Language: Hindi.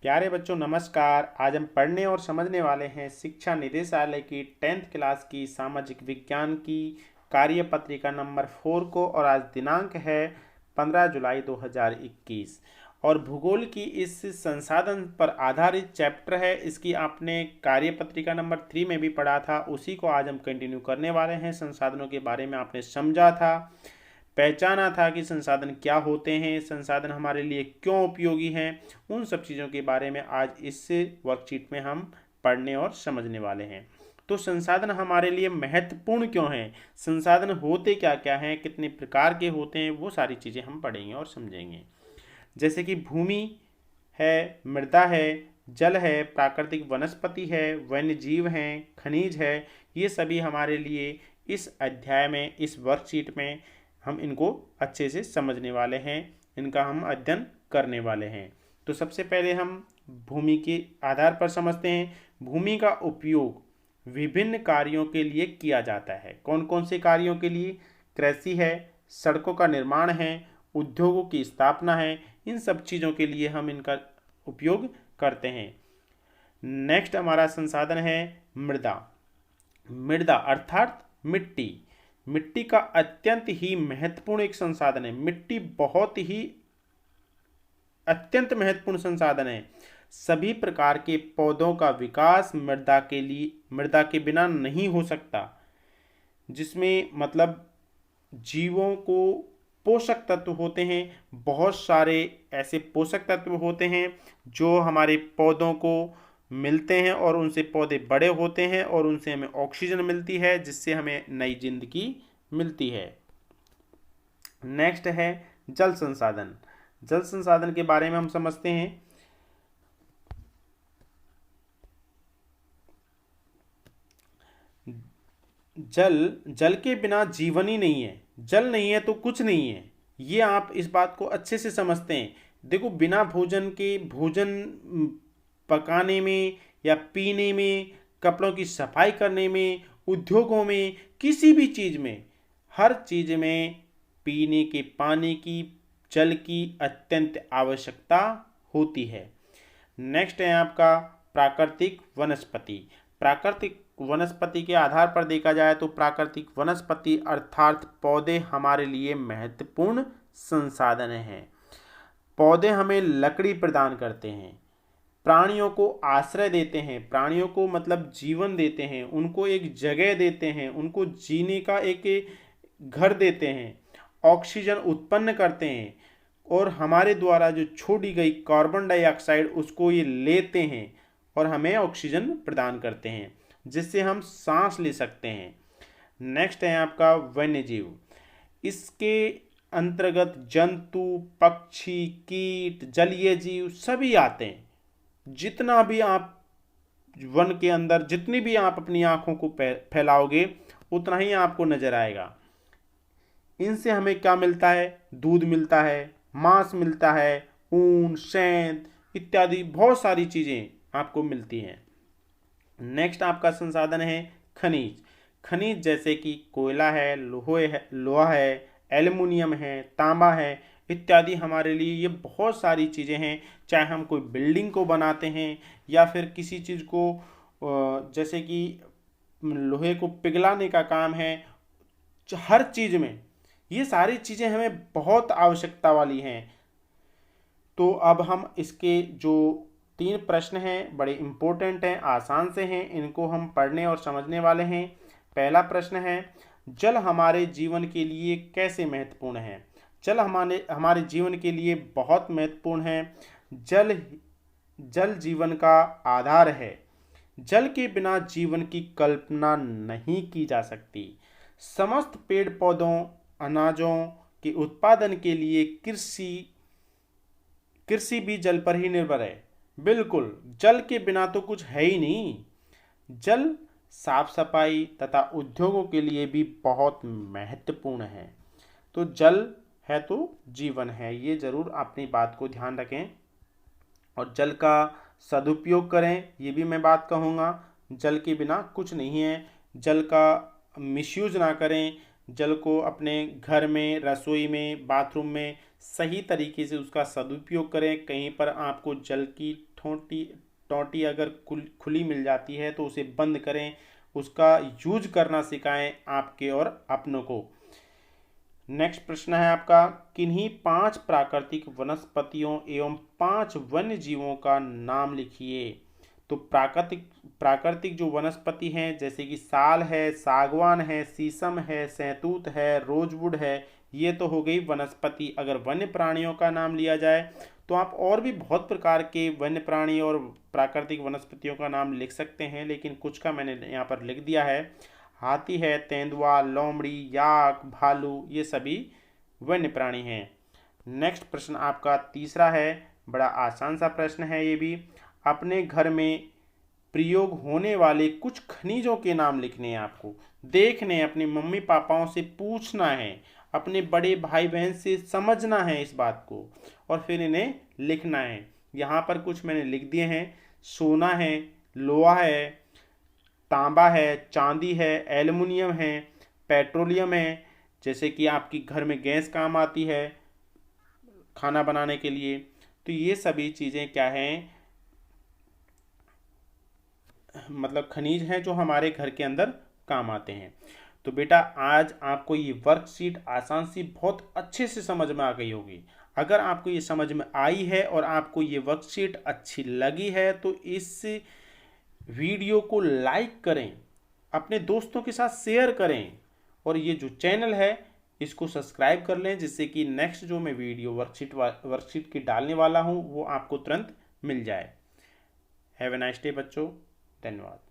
प्यारे बच्चों नमस्कार। आज हम पढ़ने और समझने वाले हैं शिक्षा निदेशालय की 10th क्लास की सामाजिक विज्ञान की कार्य पत्रिका नंबर 4 को। और आज दिनांक है 15 जुलाई 2021 और भूगोल की इस संसाधन पर आधारित चैप्टर है। इसकी आपने कार्य पत्रिका नंबर 3 में भी पढ़ा था, उसी को आज हम कंटिन्यू करने वाले हैं। संसाधनों के बारे में आपने समझा था, पहचाना था कि संसाधन क्या होते हैं, संसाधन हमारे लिए क्यों उपयोगी हैं। उन सब चीज़ों के बारे में आज इस वर्कशीट में हम पढ़ने और समझने वाले हैं। तो संसाधन हमारे लिए महत्वपूर्ण क्यों हैं, संसाधन होते क्या क्या हैं, कितने प्रकार के होते हैं, वो सारी चीज़ें हम पढ़ेंगे और समझेंगे। जैसे कि भूमि है, मृदा है, जल है, प्राकृतिक वनस्पति है, वन्य जीव हैं, खनिज है। ये सभी हमारे लिए इस अध्याय में, इस वर्कशीट में हम इनको अच्छे से समझने वाले हैं, इनका हम अध्ययन करने वाले हैं। तो सबसे पहले हम भूमि के आधार पर समझते हैं। भूमि का उपयोग विभिन्न कार्यों के लिए किया जाता है। कौन कौन से कार्यों के लिए? कृषि है, सड़कों का निर्माण है, उद्योगों की स्थापना है। इन सब चीज़ों के लिए हम इनका उपयोग करते हैं। नेक्स्ट हमारा संसाधन है मृदा। मृदा अर्थात मिट्टी। मिट्टी का अत्यंत ही महत्वपूर्ण एक संसाधन है। मिट्टी बहुत ही अत्यंत महत्वपूर्ण संसाधन है। सभी प्रकार के पौधों का विकास मृदा के बिना नहीं हो सकता, जिसमें मतलब जीवों को पोषक तत्व होते हैं। बहुत सारे ऐसे पोषक तत्व होते हैं जो हमारे पौधों को मिलते हैं और उनसे पौधे बड़े होते हैं और उनसे हमें ऑक्सीजन मिलती है, जिससे हमें नई जिंदगी मिलती है। नेक्स्ट है जल संसाधन। जल संसाधन के बारे में हम समझते हैं। जल के बिना जीवन ही नहीं है। जल नहीं है तो कुछ नहीं है। ये आप इस बात को अच्छे से समझते हैं। देखो, बिना भोजन के, भोजन पकाने में या पीने में, कपड़ों की सफाई करने में, उद्योगों में, किसी भी चीज़ में, हर चीज़ में पीने के पानी की, जल की अत्यंत आवश्यकता होती है। नेक्स्ट है आपका प्राकृतिक वनस्पति। प्राकृतिक वनस्पति के आधार पर देखा जाए तो प्राकृतिक वनस्पति अर्थात पौधे हमारे लिए महत्वपूर्ण संसाधन हैं। पौधे हमें लकड़ी प्रदान करते हैं, प्राणियों को आश्रय देते हैं, प्राणियों को मतलब जीवन देते हैं, उनको एक जगह देते हैं, उनको जीने का एक घर देते हैं, ऑक्सीजन उत्पन्न करते हैं और हमारे द्वारा जो छोड़ी गई कार्बन डाइऑक्साइड उसको ये लेते हैं और हमें ऑक्सीजन प्रदान करते हैं, जिससे हम सांस ले सकते हैं। नेक्स्ट है आपका वन्य जीव। इसके अंतर्गत जंतु, पक्षी, कीट, जलीय जीव सभी आते हैं। जितना भी आप वन के अंदर, जितनी भी आप अपनी आंखों को फैलाओगे उतना ही आपको नजर आएगा। इनसे हमें क्या मिलता है? दूध मिलता है, मांस मिलता है, ऊन, शहद इत्यादि बहुत सारी चीज़ें आपको मिलती हैं। नेक्स्ट आपका संसाधन है खनिज। खनिज जैसे कि कोयला है, लोहा है, एल्युमिनियम है, तांबा है इत्यादि हमारे लिए ये बहुत सारी चीज़ें हैं। चाहे हम कोई बिल्डिंग को बनाते हैं या फिर किसी चीज़ को, जैसे कि लोहे को पिघलाने का काम है, हर चीज़ में ये सारी चीज़ें हमें बहुत आवश्यकता वाली हैं। तो अब हम इसके जो 3 प्रश्न हैं बड़े इम्पोर्टेंट हैं, आसान से हैं, इनको हम पढ़ने और समझने वाले हैं। पहला प्रश्न है, जल हमारे जीवन के लिए कैसे महत्वपूर्ण है? जल हमारे जीवन के लिए बहुत महत्वपूर्ण है। जल जीवन का आधार है। जल के बिना जीवन की कल्पना नहीं की जा सकती। समस्त पेड़ पौधों, अनाजों के उत्पादन के लिए कृषि भी जल पर ही निर्भर है। बिल्कुल, जल के बिना तो कुछ है ही नहीं। जल साफ सफाई तथा उद्योगों के लिए भी बहुत महत्वपूर्ण है। तो जल है तो जीवन है, ये जरूर अपनी बात को ध्यान रखें और जल का सदुपयोग करें, ये भी मैं बात कहूँगा। जल के बिना कुछ नहीं है। जल का मिसयूज ना करें। जल को अपने घर में, रसोई में, बाथरूम में सही तरीके से उसका सदुपयोग करें। कहीं पर आपको जल की ठोंटी टोंटी अगर खुली मिल जाती है तो उसे बंद करें, उसका यूज करना सिखाएं आपके और अपनों को। नेक्स्ट प्रश्न है आपका, किन्हीं 5 प्राकृतिक वनस्पतियों एवं 5 वन्य जीवों का नाम लिखिए। तो प्राकृतिक प्राकृतिक जो वनस्पति हैं जैसे कि साल है, सागवान है, शीशम है, सहतूत है, रोजवुड है, ये तो हो गई वनस्पति। अगर वन्य प्राणियों का नाम लिया जाए तो आप और भी बहुत प्रकार के वन्य प्राणी और प्राकृतिक वनस्पतियों का नाम लिख सकते हैं, लेकिन कुछ का मैंने यहाँ पर लिख दिया है। हाथी है, तेंदुआ, लोमड़ी, याक, भालू, ये सभी वन्य प्राणी हैं। नेक्स्ट प्रश्न आपका तीसरा है, बड़ा आसान सा प्रश्न है ये भी। अपने घर में प्रयोग होने वाले कुछ खनिजों के नाम लिखने हैं आपको, देखने, अपने मम्मी पापाओं से पूछना है, अपने बड़े भाई बहन से समझना है इस बात को, और फिर इन्हें लिखना है। यहाँ पर कुछ मैंने लिख दिए हैं। सोना है, लोहा है, तांबा है, चांदी है, एल्युमिनियम है, पेट्रोलियम है, जैसे कि आपकी घर में गैस काम आती है खाना बनाने के लिए। तो ये सभी चीज़ें क्या हैं, मतलब खनिज हैं जो हमारे घर के अंदर काम आते हैं। तो बेटा आज आपको ये वर्कशीट आसान सी बहुत अच्छे से समझ में आ गई होगी। अगर आपको ये समझ में आई है और आपको ये वर्कशीट अच्छी लगी है तो इस वीडियो को लाइक करें, अपने दोस्तों के साथ शेयर करें, और ये जो चैनल है इसको सब्सक्राइब कर लें, जिससे कि नेक्स्ट जो मैं वीडियो वर्कशीट की डालने वाला हूँ वो आपको तुरंत मिल जाए। हैव ए नाइस डे बच्चों, धन्यवाद।